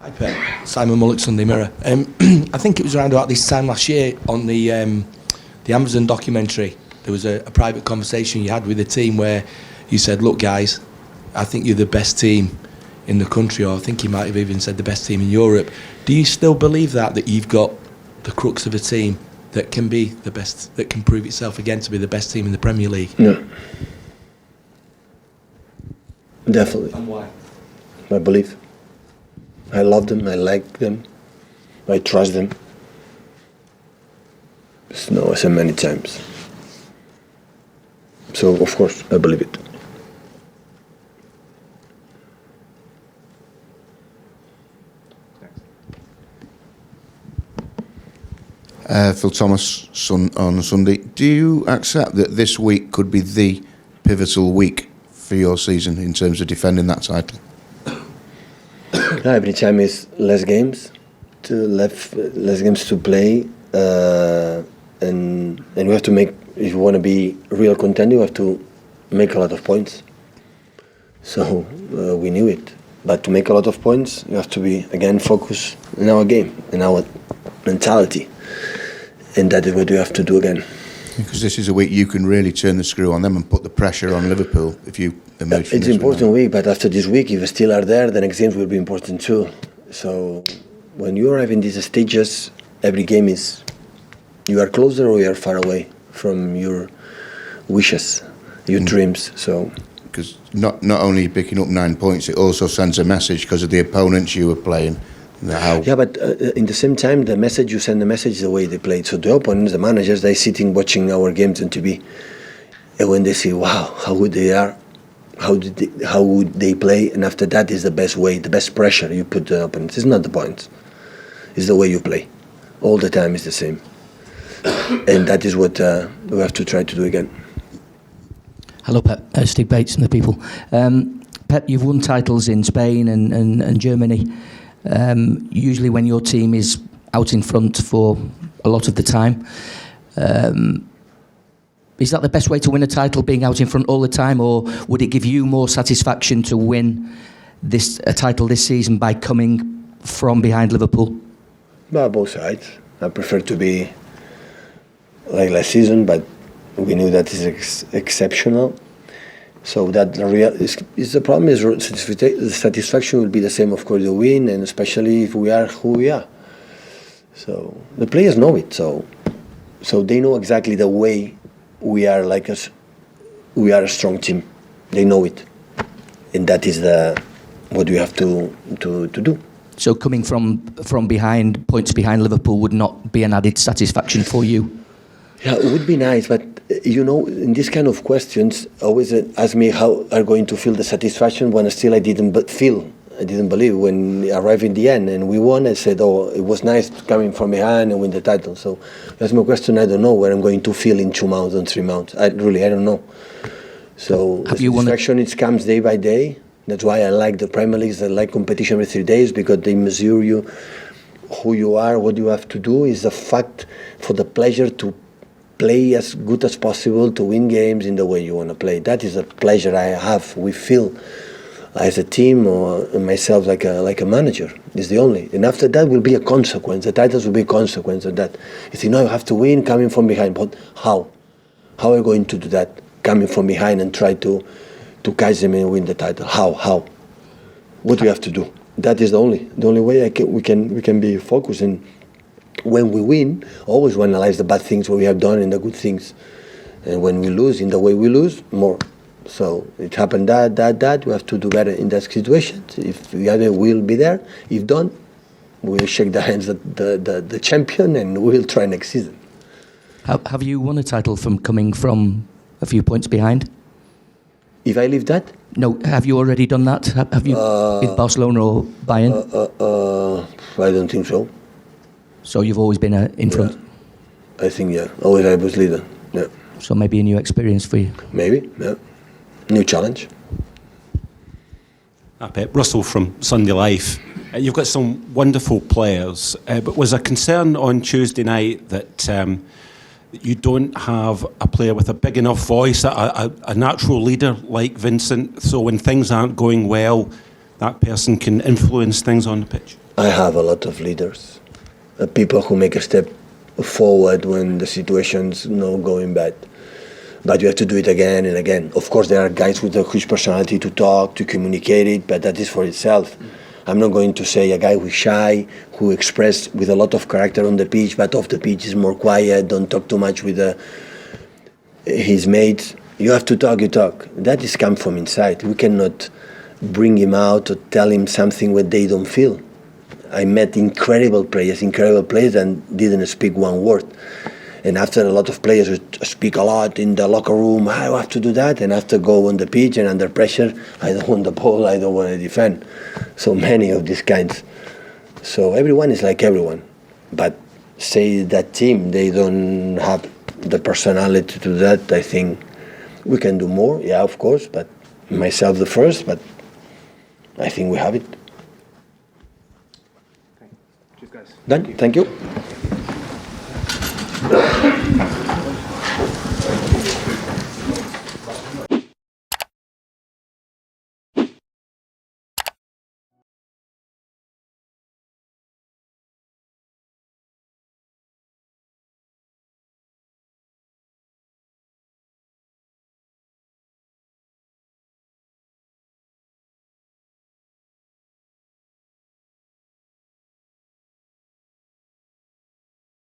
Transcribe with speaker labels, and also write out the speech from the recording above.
Speaker 1: Hi Pep, Simon Mullock, Sunday Mirror. I think it was around about this time last year on the Amazon documentary. There was a private conversation you had with the team where you said, "Look, guys, I think you're the best team in the country," or I think you might have even said the best team in Europe. Do you still believe that you've got the crux of a team that can be the best, that can prove itself again to be the best team in the Premier League?
Speaker 2: No. Definitely.
Speaker 1: And why?
Speaker 2: I believe. I love them, I like them, I trust them. I said many times. So, of course, I believe it.
Speaker 3: Phil Thomas on Sunday. Do you accept that this week could be the pivotal week for your season in terms of defending that title?
Speaker 2: Every time is less games to play, and we have to make. If you want to be real contender, you have to make a lot of points. So we knew it, but to make a lot of points, you have to be again focused in our game, in our mentality, and that is what we have to do again.
Speaker 3: Because this is a week you can really turn the screw on them and put the pressure on Liverpool if you emerge from
Speaker 2: It's
Speaker 3: this
Speaker 2: an important week, but after this week, if you still are there, the next games will be important too. So when you arrive in these stages, every game is, you are closer or you are far away from your wishes, your dreams. So
Speaker 3: because not only picking up 9 points, it also sends a message because of the opponents you were playing.
Speaker 2: Yeah, but in the same time, the message you send, the message is the way they played. So the opponents, the managers, they sitting watching our games on TV, and when they see, wow, how good they are, how would they play, and after that is the best way, the best pressure you put the opponents. It's not the points, it's the way you play. All the time is the same, and that is what we have to try to do again.
Speaker 4: Hello, Pep. Steve Bates and the People. Pep, you've won titles in Spain and Germany. Usually when your team is out in front for a lot of the time. Is that the best way to win a title, being out in front all the time, or would it give you more satisfaction to win a title this season by coming from behind Liverpool?
Speaker 2: Well, both sides. I prefer to be like last season, but we knew that is exceptional. So that is the problem. Is the satisfaction will be the same, of course, the win, and especially if we are who we are. So the players know it. So they know exactly the way we are. Like us, we are a strong team. They know it, and that is what we have to do.
Speaker 4: So coming from behind, points behind Liverpool, would not be an added satisfaction for you?
Speaker 2: Yeah, it would be nice, but in this kind of questions, always ask me how are going to feel the satisfaction when still I didn't believe when I arrived in the end and we won. I said, oh, it was nice coming from behind and win the title. So that's my question. I don't know where I'm going to feel in 2 months and 3 months. I don't know. So the satisfaction it comes day by day. That's why I like the Premier League. I like competition every 3 days because they measure you, who you are, what you have to do. Is the fact for the pleasure to play as good as possible, to win games in the way you want to play. That is a pleasure I have. We feel as a team or myself like a manager. Is the only. And after that will be a consequence. The titles will be a consequence of that. You think, no, you have to win coming from behind. But how? How are you going to do that? Coming from behind and try to catch them and win the title. How? What do you have to do? That is the only way we can be focused. And when we win, always analyze the bad things what we have done and the good things. And when we lose, in the way we lose, more. So it happened that we have to do better in that situation. If we have it, we'll be there. If don't, we'll shake the hands of the champion and we'll try next season.
Speaker 4: Have you won a title from coming from a few points behind?
Speaker 2: If I leave that?
Speaker 4: No, have you already done that? Have you with Barcelona or Bayern?
Speaker 2: I don't think so.
Speaker 4: So you've always been in front?
Speaker 2: Yeah. I think, yeah. Always I was leader, yeah.
Speaker 4: So maybe a new experience for you?
Speaker 2: Maybe, yeah. New challenge.
Speaker 5: Pep, Russell from Sunday Life. You've got some wonderful players, but was a concern on Tuesday night that you don't have a player with a big enough voice, a natural leader like Vincent, so when things aren't going well, that person can influence things on the pitch?
Speaker 2: I have a lot of leaders, people who make a step forward when the situation's going bad. But you have to do it again and again. Of course, there are guys with a huge personality to talk, to communicate it, but that is for itself. I'm not going to say a guy who's shy, who expresses with a lot of character on the pitch, but off the pitch is more quiet, don't talk too much with his mates. You have to talk, you talk. That is come from inside. We cannot bring him out or tell him something what they don't feel. I met incredible players and didn't speak one word. And after a lot of players who speak a lot in the locker room, I have to do that, and after go on the pitch and under pressure, I don't want the ball, I don't want to defend. So many of these kinds. So everyone is like everyone. But say that team, they don't have the personality to do that, I think we can do more, yeah, of course, but myself the first, but I think we have it.
Speaker 6: Cheers, guys.
Speaker 2: Done, thank you.